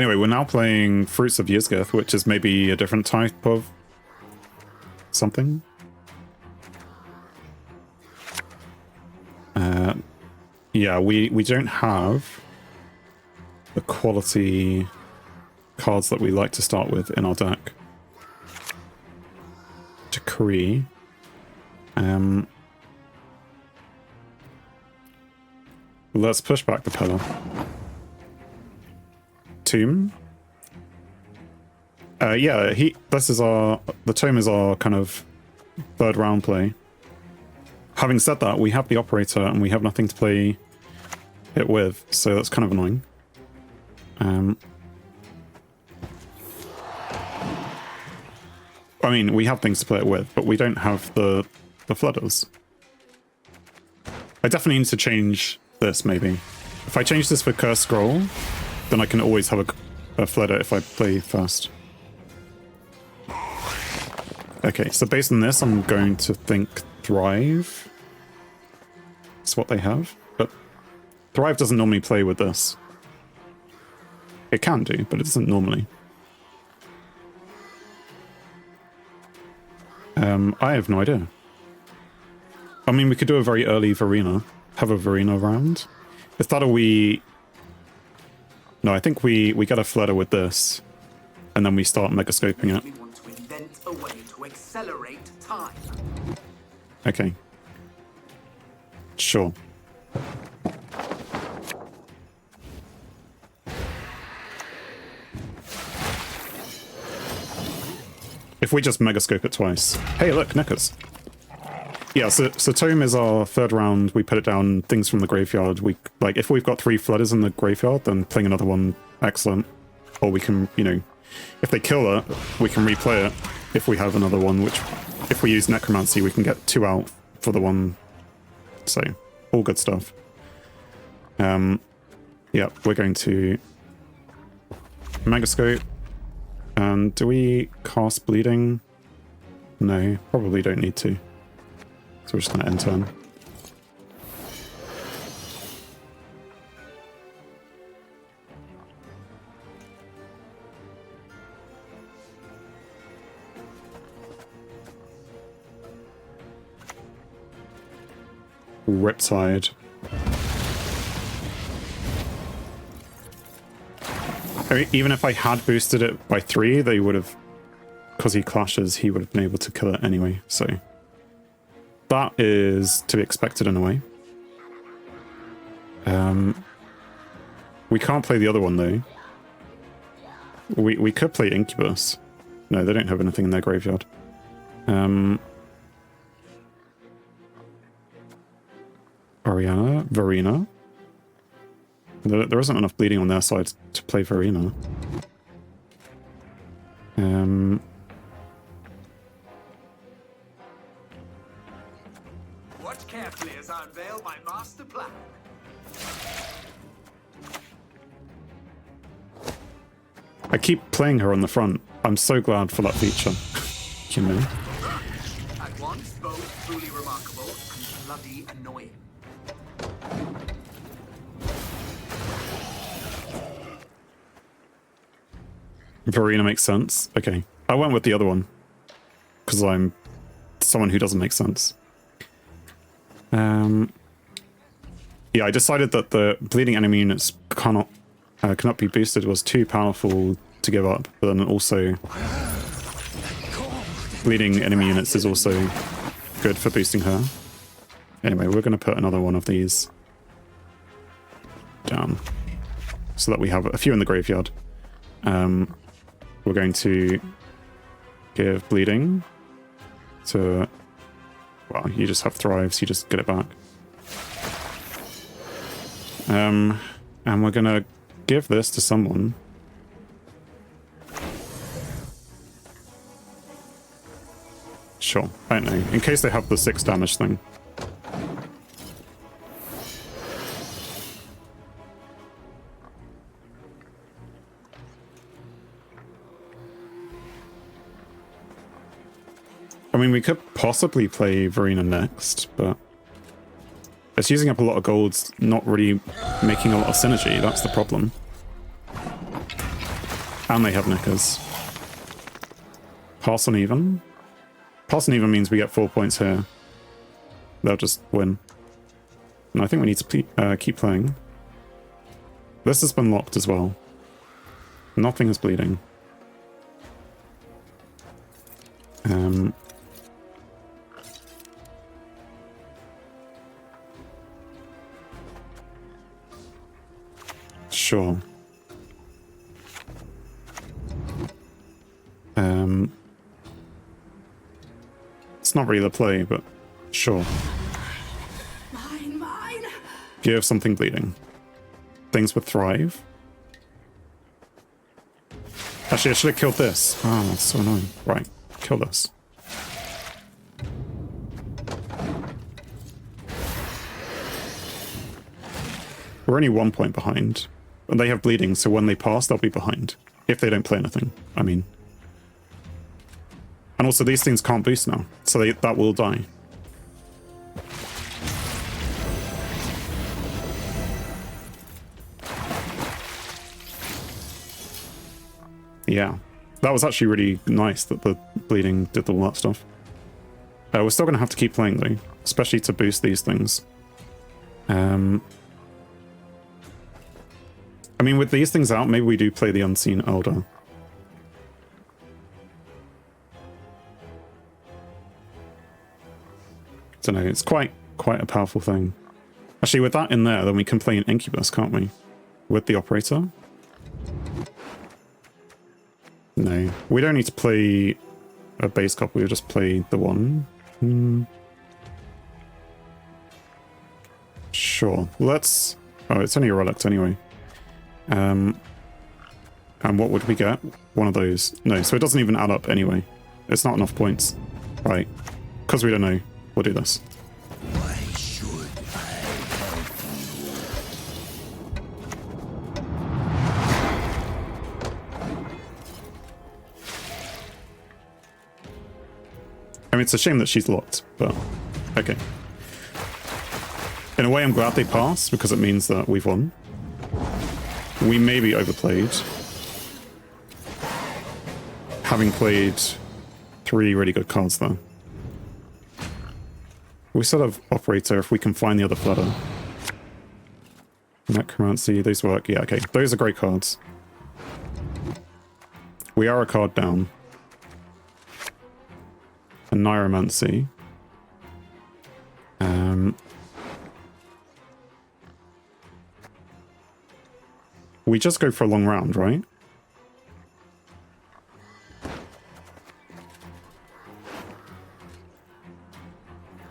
Anyway, we're now playing Fruits of Yizgith, which is maybe a different type of something. Yeah, we don't have the quality cards that we like to start with in our deck. Decree. Let's push back the pillar. Tomb. Yeah, this is the Tome is our kind of third round play. Having said that, we have the operator and we have nothing to play it with, so that's kind of annoying. I mean, we have things to play it with, but we don't have the flooders. I definitely need to change this, maybe. If I change this for Curse Scroll, then I can always have a flooder if I play first. Okay, so based on this, I'm going to think Thrive. That's what they have. But Thrive doesn't normally play with this. It can do, but it doesn't normally. I have no idea. I mean, we could do a very early Varina. Have a Varina round. Is that we... No, I think we get a flutter with this, and then we start megascoping it. We want to invent a way to accelerate time. Okay. Sure. If we just megascope it twice. Hey, look, knickers. Yeah, so Tome is our third round. We put it down, things from the graveyard. Like, if we've got 3 flooders in the graveyard, then playing another one, excellent. Or we can, you know, if they kill it, we can replay it. If we have another one, which, if we use Necromancy, we can get 2 out for the one. So, all good stuff. Yeah, we're going to megascope. And do we cast Bleeding? No, probably don't need to. So we're just going to end turn. Riptide. I mean, even if I had boosted it by 3, they would have... Because he clashes, he would have been able to kill it anyway, so... That is to be expected in a way. We can't play the other one, though. We could play Incubus. No, they don't have anything in their graveyard. Oriana? Varina? There isn't enough bleeding on their side to play Varina. Watch carefully as I unveil my master plan. I keep playing her on the front. I'm so glad for that feature. You know? At once, both truly remarkable and bloody annoying. Varina makes sense. Okay. I went with the other one. Because I'm someone who doesn't make sense. Yeah, I decided that the bleeding enemy units cannot be boosted was too powerful to give up, but then also bleeding enemy units is also good for boosting her. Anyway, we're going to put another one of these down so that we have a few in the graveyard. We're going to give bleeding to... Well, you just have thrives, you just get it back. And we're gonna give this to someone. Sure, I don't know. In case they have the 6 damage thing. I mean, we could possibly play Varina next, but it's using up a lot of golds, not really making a lot of synergy. That's the problem. And they have knickers. Pass on even. Pass on even means we get 4 points here. They'll just win. And I think we need to keep playing. This has been locked as well. Nothing is bleeding. Sure. It's not really the play, but sure. Mine. You have something bleeding. Things would thrive. Actually, I should have killed this. Oh, that's so annoying. Right, kill this. We're only 1 point behind. And they have bleeding, so when they pass, they'll be behind. If they don't play anything, I mean. And also, these things can't boost now, so that will die. Yeah, that was actually really nice that the bleeding did all that stuff. We're still going to have to keep playing, though, especially to boost these things. I mean, with these things out, maybe we do play the Unseen Elder. Don't know, it's quite a powerful thing. Actually, with that in there, then we can play an Incubus, can't we? With the Operator? No, we don't need to play a base copy, we'll just play the one. Sure, let's... Oh, it's only a relic anyway. And what would we get? One of those. No, so it doesn't even add up anyway. It's not enough points. Right. Because we don't know. We'll do this. Why should I I mean, it's a shame that she's locked, but okay. In a way, I'm glad they passed, because it means that we've won. We may be overplayed. Having played 3 really good cards there. We still have Operator if we can find the other Flutter. Necromancy, those work. Yeah, okay. Those are great cards. We are a card down. And Neuromancy. We just go for a long round, right?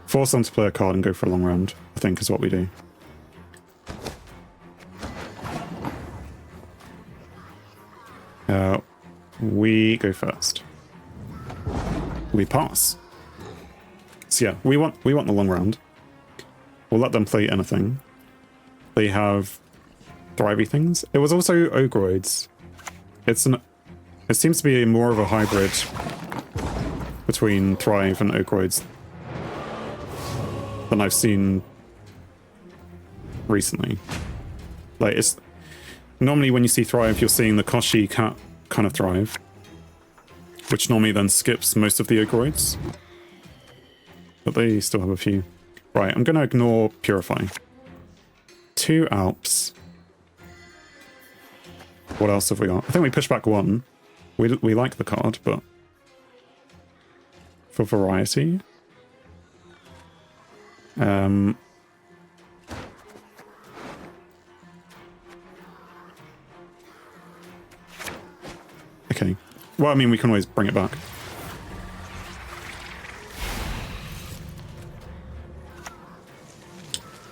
Force them to play a card and go for a long round, I think is what we do. We go first. We pass. So yeah, we want the long round. We'll let them play anything. They have thrivey things. It was also Ogroids. It seems to be more of a hybrid between Thrive and Ogroids than I've seen recently. Like, it's normally when you see Thrive, you're seeing the Koshi cat kind of Thrive, which normally then skips most of the Ogroids. But they still have a few. Right, I'm going to ignore Purify. 2 Alps. What else have we got? I think we push back 1. We like the card, but for variety. Okay. Well, I mean, we can always bring it back.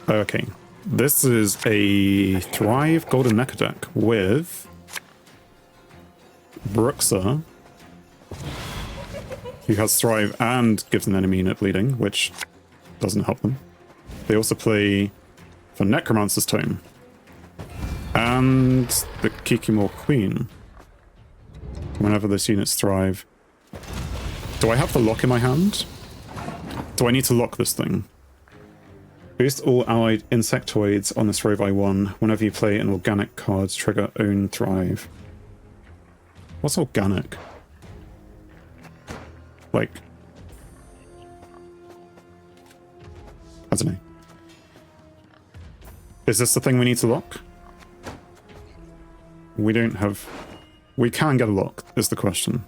Okay. This is a Thrive Golden Mecha deck with Bruxa, who has Thrive and gives an enemy unit bleeding, which doesn't help them. They also play for Necromancer's Tome and the Kikimore Queen. Whenever this unit's Thrive. Do I have the lock in my hand? Do I need to lock this thing? Boost all allied insectoids on this Rovi 1. Whenever you play an organic card, trigger own Thrive. What's organic? Like, I don't know. Is this the thing we need to lock? We don't have... We can get a lock, is the question.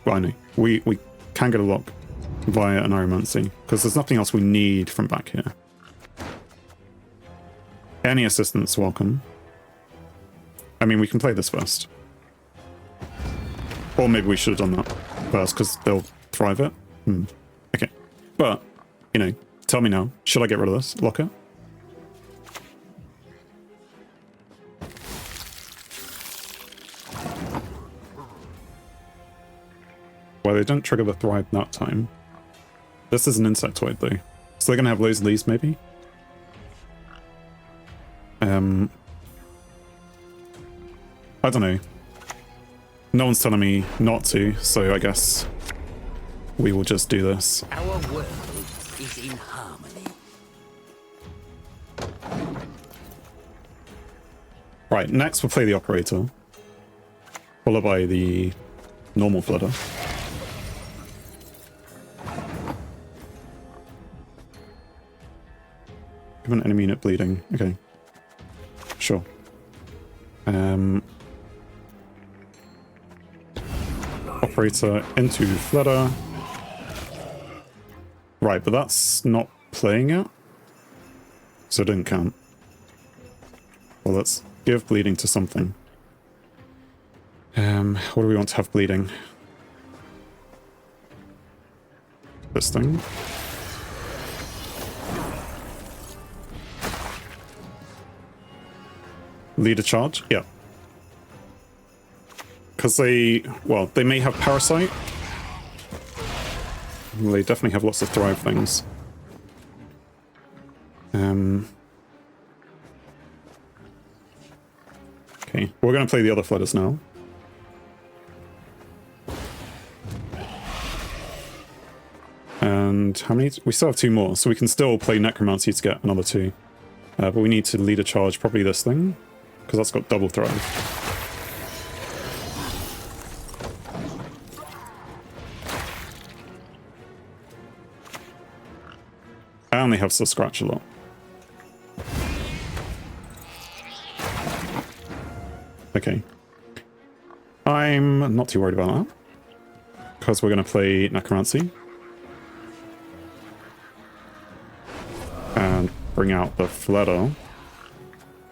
Well, I know. We can get a lock via an Aromancy, because there's nothing else we need from back here. Any assistance welcome. I mean, we can play this first. Or maybe we should have done that first, because they'll thrive it. Okay. But, you know, tell me now. Should I get rid of this? Lock it? Well, they don't trigger the thrive that time. This is an insectoid, though. So they're going to have loads of these, maybe? I don't know. No one's telling me not to, so I guess we will just do this. Our world is in harmony. Right, next we'll play the operator, followed by the normal flooder. Give an enemy unit bleeding. Okay. Sure. Operator into flooder. Right, but that's not playing it, so it didn't count. Well, let's give bleeding to something. What do we want to have bleeding? This thing. Lead a charge? Yeah. Because they, well, they may have Parasite. They definitely have lots of Thrive things. Okay, we're going to play the other flooders now. And how many? We still have 2 more, so we can still play Necromancy to get another 2. But we need to lead a charge, probably this thing, because that's got double Thrive. I only have to scratch a lot. Okay. I'm not too worried about that, because we're going to play Necromancy. And bring out the Flooder.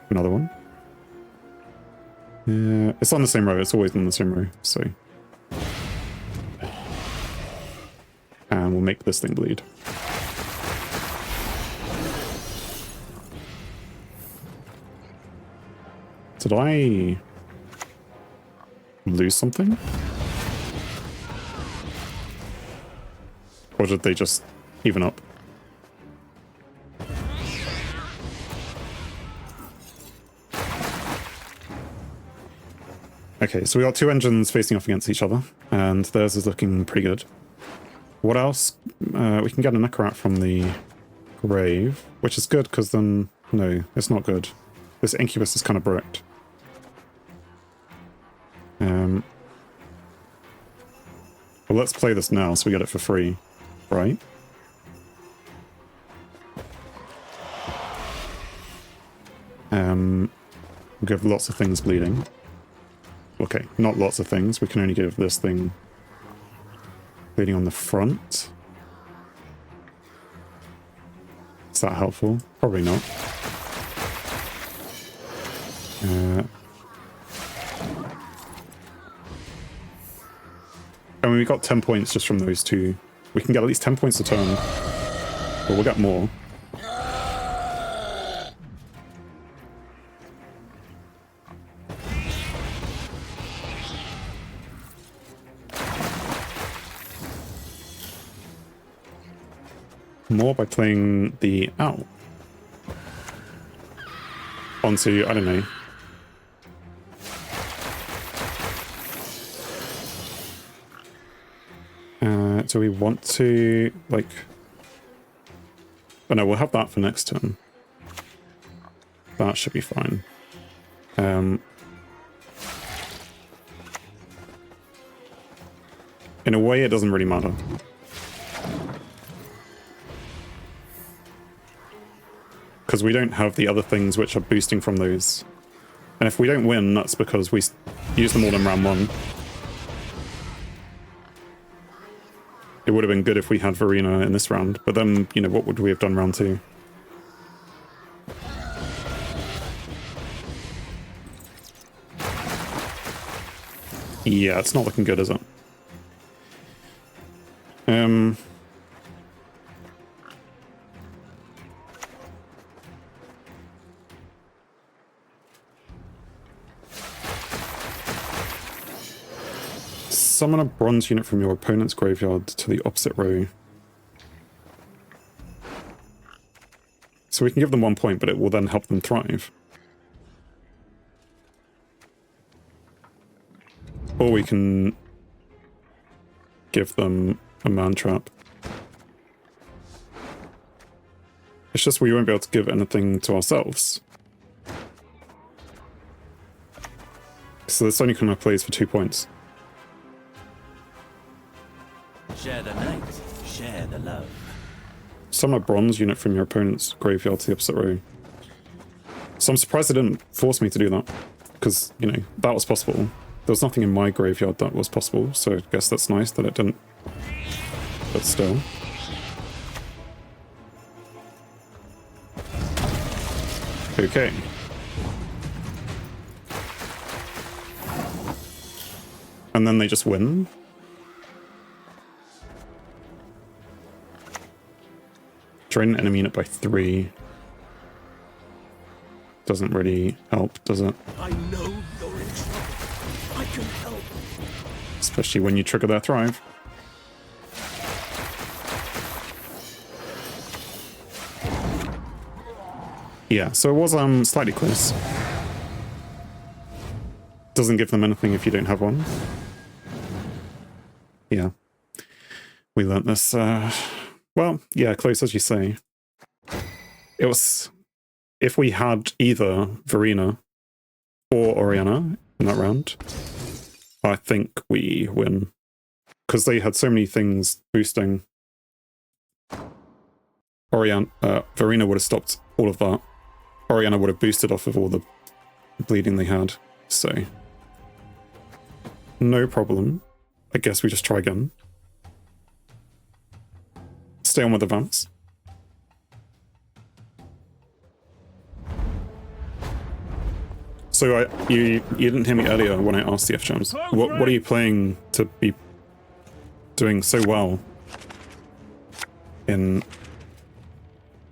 Another one. Yeah, it's on the same row. It's always on the same row, so. And we'll make this thing bleed. Did I lose something? Or did they just even up? Okay, so we got 2 engines facing off against each other, and theirs is looking pretty good. What else? We can get a Necrorat from the grave, which is good, because then... No, it's not good. This Incubus is kind of bricked. Well, let's play this now, so we get it for free, right? We'll give lots of things bleeding. Okay, not lots of things. We can only give this thing bleeding on the front. Is that helpful? Probably not. I mean, we got 10 points just from those 2. We can get at least 10 points a turn. But we'll get more. More by playing the owl onto, I don't know. Do we want to, like... Oh no, we'll have that for next turn. That should be fine. In a way, it doesn't really matter. Because we don't have the other things which are boosting from those. And if we don't win, that's because we used them all in round 1. It would have been good if we had Verena in this round, but then, you know, what would we have done round 2? Yeah, it's not looking good, is it? Summon a bronze unit from your opponent's graveyard to the opposite row. So we can give them 1 point, but it will then help them thrive. Or we can give them a man trap. It's just we won't be able to give anything to ourselves. So this only kind of plays for 2 points. Share the night, share the love. Summon a bronze unit from your opponent's graveyard to the opposite row. So I'm surprised they didn't force me to do that. Because, you know, that was possible. There was nothing in my graveyard that was possible, so I guess that's nice that it didn't. But still. Okay. And then they just win. Drain an enemy unit by 3. Doesn't really help, does it? I know you're in trouble. I can help. Especially when you trigger their thrive. Yeah, so it was slightly close. Doesn't give them anything if you don't have one. Yeah. We learnt this, well, yeah, close as you say. It was... If we had either Verena or Oriana in that round, I think we win. Because they had so many things boosting. Verena would have stopped all of that. Oriana would have boosted off of all the bleeding they had. So, no problem. I guess we just try again. Stay on with the vamps. So you didn't hear me earlier when I asked the F-Jams. What are you playing to be doing so well in,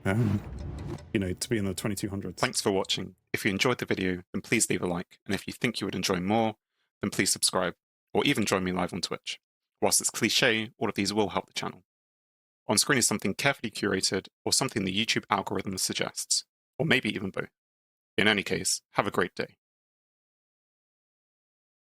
you know, to be in the 2200s? Thanks for watching. If you enjoyed the video, then please leave a like. And if you think you would enjoy more, then please subscribe or even join me live on Twitch. Whilst it's cliche, all of these will help the channel. On screen is something carefully curated or something the YouTube algorithm suggests, or maybe even both. In any case, have a great day.